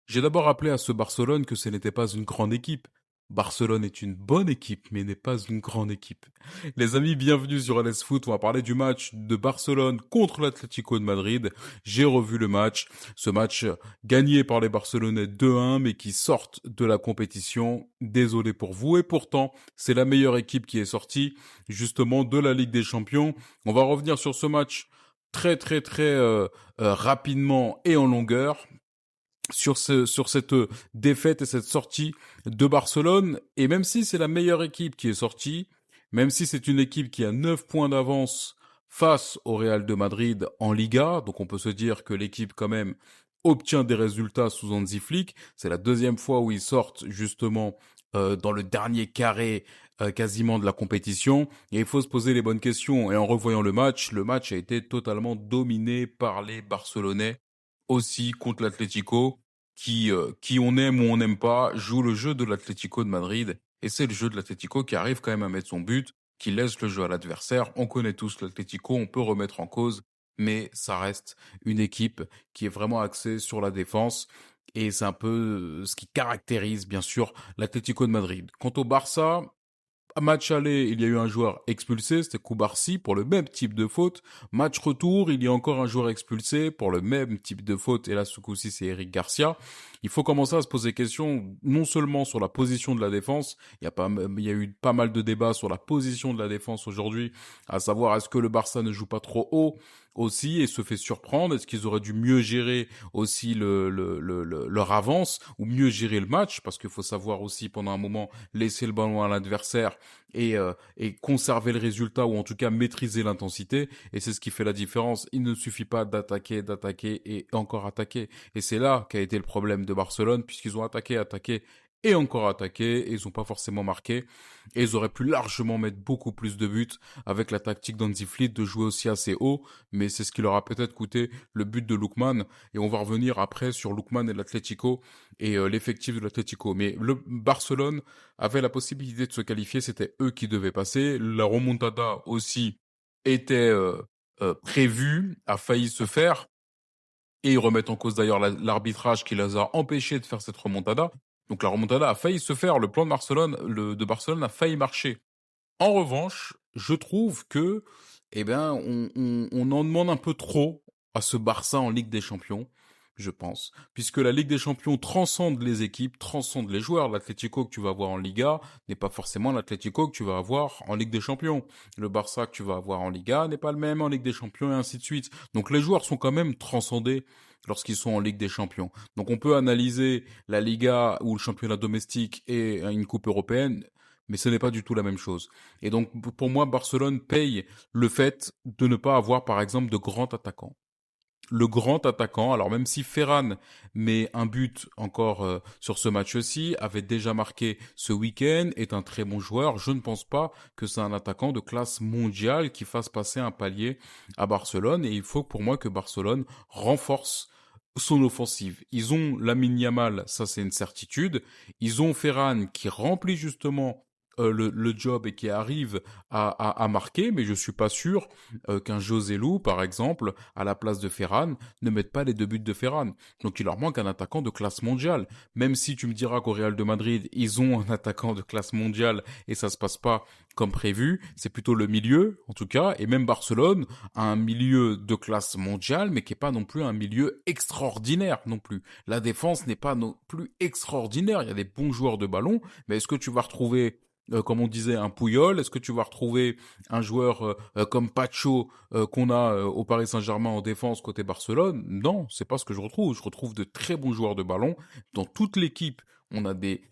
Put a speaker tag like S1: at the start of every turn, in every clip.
S1: J'ai d'abord rappelé à ce Barcelone que ce n'était pas une grande équipe. Barcelone est une bonne équipe, mais n'est pas une grande équipe. Les amis, bienvenue sur LS Foot. On va parler du match de Barcelone contre l'Atlético de Madrid. J'ai revu le match. Ce match gagné par les Barcelonais 2-1, mais qui sortent de la compétition. Désolé pour vous. Et pourtant, c'est la meilleure équipe qui est sortie, justement, de la Ligue des Champions. On va revenir sur ce match très rapidement et en longueur sur cette défaite et cette sortie de Barcelone. Et même si c'est la meilleure équipe qui est sortie, même si c'est une équipe qui a 9 points d'avance face au Real de Madrid en Liga, donc on peut se dire que l'équipe quand même obtient des résultats sous Hansi Flick. C'est la deuxième fois où ils sortent justement dans le dernier carré quasiment de la compétition. Et il faut se poser les bonnes questions. Et en revoyant le match a été totalement dominé par les Barcelonais aussi contre l'Atlético, qui on aime ou on n'aime pas, joue le jeu de l'Atlético de Madrid. Et c'est le jeu de l'Atlético qui arrive quand même à mettre son but, qui laisse le jeu à l'adversaire. On connaît tous l'Atlético, on peut remettre en cause, mais ça reste une équipe qui est vraiment axée sur la défense. Et c'est un peu ce qui caractérise, bien sûr, l'Atlético de Madrid. Quant au Barça, match aller, il y a eu un joueur expulsé, c'était Koubarsi, pour le même type de faute. Match retour, il y a encore un joueur expulsé pour le même type de faute, et là, ce coup-ci, c'est Eric Garcia. Il faut commencer à se poser des questions, non seulement sur la position de la défense, il y a eu pas mal de débats sur la position de la défense aujourd'hui, à savoir, est-ce que le Barça ne joue pas trop haut aussi, et se fait surprendre, est-ce qu'ils auraient dû mieux gérer aussi leur avance, ou mieux gérer le match, parce qu'il faut savoir aussi, pendant un moment, laisser le ballon à l'adversaire, et conserver le résultat ou en tout cas maîtriser l'intensité, et c'est ce qui fait la différence. Il ne suffit pas d'attaquer et encore attaquer, et c'est là qu'a été le problème de Barcelone, puisqu'ils ont attaqué et encore attaqué, et ils n'ont pas forcément marqué, et ils auraient pu largement mettre beaucoup plus de buts avec la tactique d'Hansi Flick de jouer aussi assez haut, mais c'est ce qui leur a peut-être coûté le but de Lookman, et on va revenir après sur Lookman et l'Atlético et l'effectif de l'Atlético. Mais le Barcelone avait la possibilité de se qualifier, c'était eux qui devaient passer. La remontada aussi était prévue, a failli se faire, et ils remettent en cause d'ailleurs l'arbitrage qui les a empêchés de faire cette remontada. Donc la remontada a failli se faire, le plan de de Barcelone a failli marcher. En revanche, je trouve que, on en demande un peu trop à ce Barça en Ligue des Champions, je pense, puisque la Ligue des Champions transcende les équipes, transcende les joueurs. L'Atlético que tu vas avoir en Liga n'est pas forcément l'Atlético que tu vas avoir en Ligue des Champions. Le Barça que tu vas avoir en Liga n'est pas le même en Ligue des Champions et ainsi de suite. Donc les joueurs sont quand même transcendés lorsqu'ils sont en Ligue des Champions. Donc on peut analyser la Liga ou le championnat domestique et une coupe européenne, mais ce n'est pas du tout la même chose. Et donc, pour moi, Barcelone paye le fait de ne pas avoir, par exemple, de grands attaquants. Le grand attaquant, alors même si Ferran met un but encore sur ce match-ci, avait déjà marqué ce week-end, est un très bon joueur, je ne pense pas que c'est un attaquant de classe mondiale qui fasse passer un palier à Barcelone. Et il faut pour moi que Barcelone renforce son offensive. Ils ont Lamine Yamal, ça c'est une certitude. Ils ont Ferran qui remplit justement le job et qui arrive à marquer, mais je suis pas sûr qu'un José Lu, par exemple, à la place de Ferran, ne mette pas les deux buts de Ferran. Donc il leur manque un attaquant de classe mondiale. Même si tu me diras qu'au Real de Madrid, ils ont un attaquant de classe mondiale et ça se passe pas comme prévu, c'est plutôt le milieu, en tout cas, et même Barcelone a un milieu de classe mondiale, mais qui est pas non plus un milieu extraordinaire non plus. La défense n'est pas non plus extraordinaire. Il y a des bons joueurs de ballon, mais est-ce que tu vas retrouver comme on disait, un Puyol? Est-ce que tu vas retrouver un joueur comme Pacho qu'on a au Paris Saint-Germain en défense côté Barcelone? Non, c'est pas ce que je retrouve. Je retrouve de très bons joueurs de ballon. Dans toute l'équipe, on a des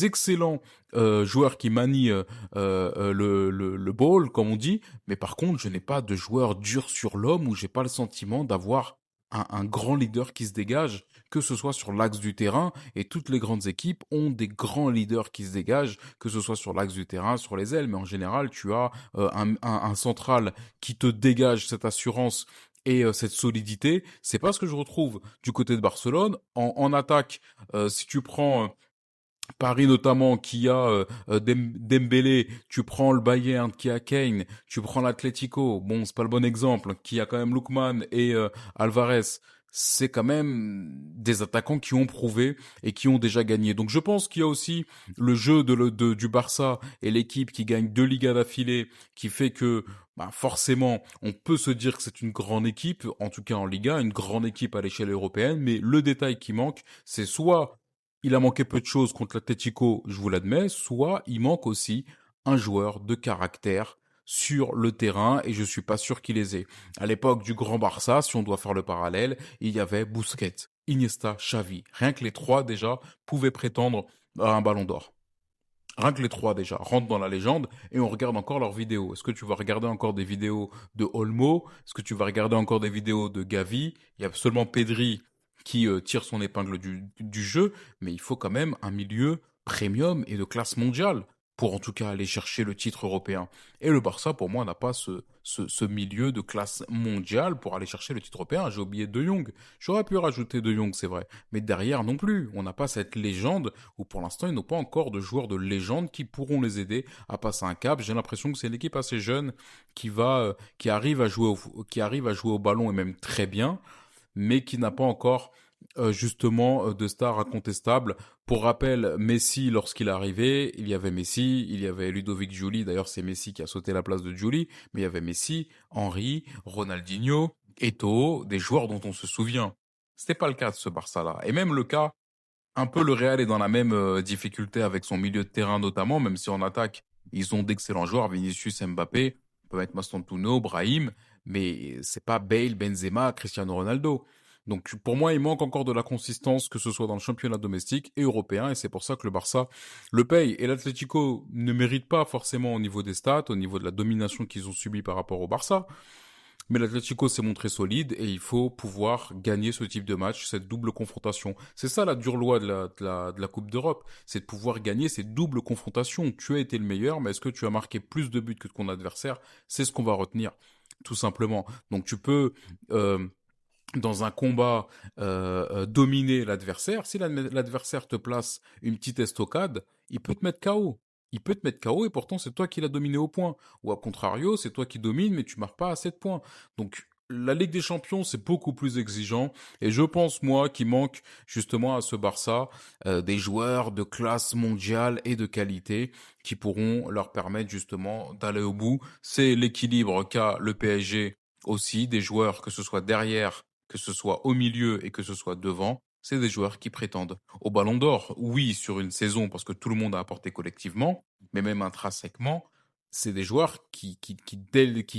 S1: excellents joueurs qui manient le ball, comme on dit. Mais par contre, je n'ai pas de joueur dur sur l'homme où j'ai pas le sentiment d'avoir un grand leader qui se dégage, que ce soit sur l'axe du terrain, et toutes les grandes équipes ont des grands leaders qui se dégagent, que ce soit sur l'axe du terrain, sur les ailes, mais en général, tu as un central qui te dégage cette assurance et cette solidité. C'est pas ce que je retrouve du côté de Barcelone. En attaque, si tu prends Paris notamment qui a Dembélé, tu prends le Bayern qui a Kane, tu prends l'Atlético, bon c'est pas le bon exemple, qui a quand même Lookman et Alvarez. c'est quand même des attaquants qui ont prouvé et qui ont déjà gagné. Donc je pense qu'il y a aussi le jeu du Barça et l'équipe qui gagne 2 Ligas d'affilée qui fait que bah forcément on peut se dire que c'est une grande équipe, en tout cas en Liga, une grande équipe à l'échelle européenne, mais le détail qui manque, c'est soit il a manqué peu de choses contre l'Atlético, je vous l'admets, soit il manque aussi un joueur de caractère sur le terrain et je suis pas sûr qu'il les ait. À l'époque du Grand Barça, si on doit faire le parallèle, il y avait Busquets, Iniesta, Xavi. Rien que les trois déjà pouvaient prétendre à un ballon d'or. Rien que les trois déjà rentrent dans la légende et on regarde encore leurs vidéos. Est-ce que tu vas regarder encore des vidéos de Olmo? Est-ce que tu vas regarder encore des vidéos de Gavi? Il y a seulement Pedri qui tire son épingle du jeu, mais il faut quand même un milieu premium et de classe mondiale pour en tout cas aller chercher le titre européen. Et le Barça, pour moi, n'a pas ce milieu de classe mondiale pour aller chercher le titre européen. J'ai oublié De Jong. J'aurais pu rajouter De Jong, c'est vrai. Mais derrière non plus. On n'a pas cette légende où pour l'instant, ils n'ont pas encore de joueurs de légende qui pourront les aider à passer un cap. J'ai l'impression que c'est une équipe assez jeune qui arrive à qui arrive à jouer au ballon et même très bien, mais qui n'a pas encore justement de stars incontestables. Pour rappel, Messi, lorsqu'il est arrivé, il y avait Messi, il y avait Ludovic Giuli, d'ailleurs c'est Messi qui a sauté la place de Giuli, mais il y avait Messi, Henry, Ronaldinho, Eto'o, des joueurs dont on se souvient. C'était pas le cas de ce Barça-là. Et même le cas, un peu le Real est dans la même difficulté avec son milieu de terrain notamment, même si en attaque, ils ont d'excellents joueurs, Vinicius, Mbappé, on peut mettre Mastantuono, Brahim, mais c'est pas Bale, Benzema, Cristiano Ronaldo. Donc pour moi, il manque encore de la consistance, que ce soit dans le championnat domestique et européen, et c'est pour ça que le Barça le paye. Et l'Atlético ne mérite pas forcément au niveau des stats, au niveau de la domination qu'ils ont subie par rapport au Barça, mais l'Atlético s'est montré solide et il faut pouvoir gagner ce type de match, cette double confrontation. C'est ça la dure loi de la Coupe d'Europe, c'est de pouvoir gagner ces doubles confrontations. Tu as été le meilleur, mais est-ce que tu as marqué plus de buts que ton adversaire? C'est ce qu'on va retenir, tout simplement. Donc tu peux dans un combat dominer l'adversaire. Si l'adversaire te place une petite estocade, il peut te mettre KO. Il peut te mettre KO et pourtant c'est toi qui l'as dominé au point. Ou à contrario, c'est toi qui domines mais tu marques pas assez de points. Donc la Ligue des Champions, c'est beaucoup plus exigeant et je pense moi qu'il manque justement à ce Barça des joueurs de classe mondiale et de qualité qui pourront leur permettre justement d'aller au bout. C'est l'équilibre qu'a le PSG aussi, des joueurs que ce soit derrière, que ce soit au milieu et que ce soit devant, c'est des joueurs qui prétendent au Ballon d'Or. Oui, sur une saison parce que tout le monde a apporté collectivement, mais même intrinsèquement, c'est des joueurs qui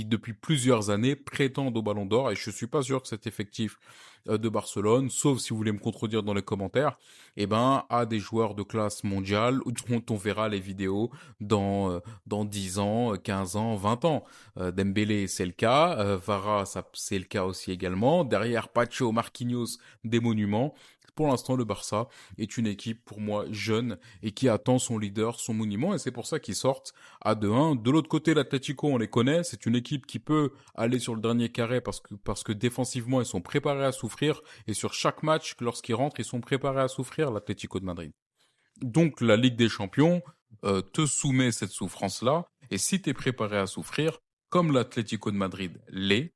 S1: depuis plusieurs années prétendent au Ballon d'Or et je suis pas sûr que cet effectif de Barcelone, sauf si vous voulez me contredire dans les commentaires, eh ben, a des joueurs de classe mondiale dont on verra les vidéos dans 10 ans, 15 ans, 20 ans. Dembélé, c'est le cas. Vara, c'est le cas aussi également. Derrière, Pacho, Marquinhos, des monuments. Pour l'instant, le Barça est une équipe, pour moi, jeune et qui attend son leader, son monument, et c'est pour ça qu'ils sortent à 2-1. De l'autre côté, l'Atlético, on les connaît, c'est une équipe qui peut aller sur le dernier carré parce que défensivement, ils sont préparés à souffrir, et sur chaque match, lorsqu'ils rentrent, ils sont préparés à souffrir, l'Atlético de Madrid. Donc, la Ligue des Champions te soumet cette souffrance-là, et si tu es préparé à souffrir, comme l'Atlético de Madrid l'est,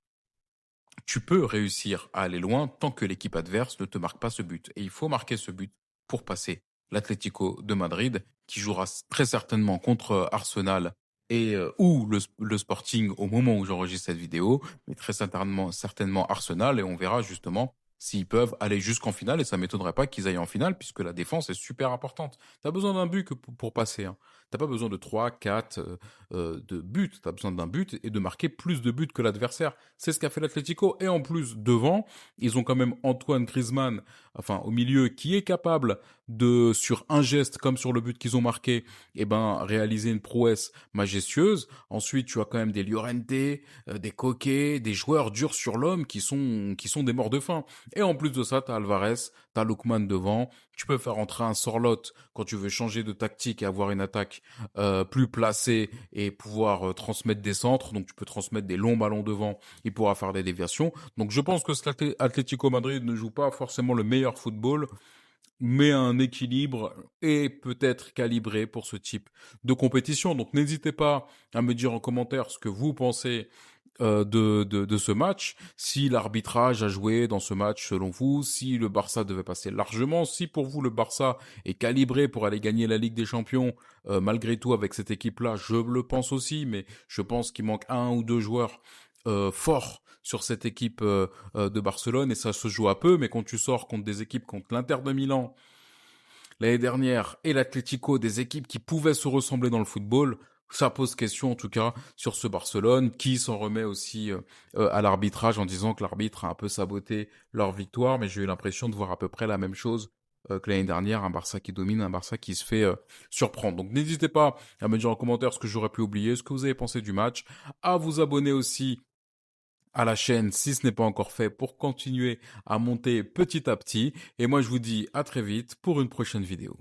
S1: tu peux réussir à aller loin tant que l'équipe adverse ne te marque pas ce but. Et il faut marquer ce but pour passer l'Atlético de Madrid, qui jouera très certainement contre Arsenal et ou le Sporting au moment où j'enregistre cette vidéo, mais très certainement Arsenal, et on verra justement s'ils peuvent aller jusqu'en finale, et ça m'étonnerait pas qu'ils aillent en finale, puisque la défense est super importante. T'as besoin d'un but pour passer, hein. T'as pas besoin de 3, 4 de buts, t'as besoin d'un but et de marquer plus de buts que l'adversaire. C'est ce qu'a fait l'Atlético, et en plus, devant, ils ont quand même Antoine Griezmann, enfin au milieu, qui est capable de, sur un geste comme sur le but qu'ils ont marqué, eh ben, réaliser une prouesse majestueuse. Ensuite, tu as quand même des Llorente, des Coquet, des joueurs durs sur l'homme qui sont des morts de faim. Et en plus de ça, t'as Alvarez, t'as Lookman devant. Tu peux faire entrer un Sorloth quand tu veux changer de tactique et avoir une attaque plus placée et pouvoir transmettre des centres. Donc tu peux transmettre des longs ballons devant. Il pourra faire des déviations. Donc je pense que cet Atlético Madrid ne joue pas forcément le meilleur football, mais un équilibre est peut-être calibré pour ce type de compétition. Donc n'hésitez pas à me dire en commentaire ce que vous pensez de ce match, si l'arbitrage a joué dans ce match selon vous, si le Barça devait passer largement, si pour vous le Barça est calibré pour aller gagner la Ligue des Champions, malgré tout avec cette équipe-là, je le pense aussi, mais je pense qu'il manque un ou deux joueurs forts sur cette équipe de Barcelone et ça se joue à peu, mais quand tu sors contre des équipes contre l'Inter de Milan l'année dernière et l'Atlético, des équipes qui pouvaient se ressembler dans le football, ça pose question en tout cas sur ce Barcelone qui s'en remet aussi à l'arbitrage en disant que l'arbitre a un peu saboté leur victoire, mais j'ai eu l'impression de voir à peu près la même chose que l'année dernière, un Barça qui domine, un Barça qui se fait surprendre. Donc n'hésitez pas à me dire en commentaire ce que j'aurais pu oublier, ce que vous avez pensé du match, à vous abonner aussi à la chaîne si ce n'est pas encore fait pour continuer à monter petit à petit. Et moi je vous dis à très vite pour une prochaine vidéo.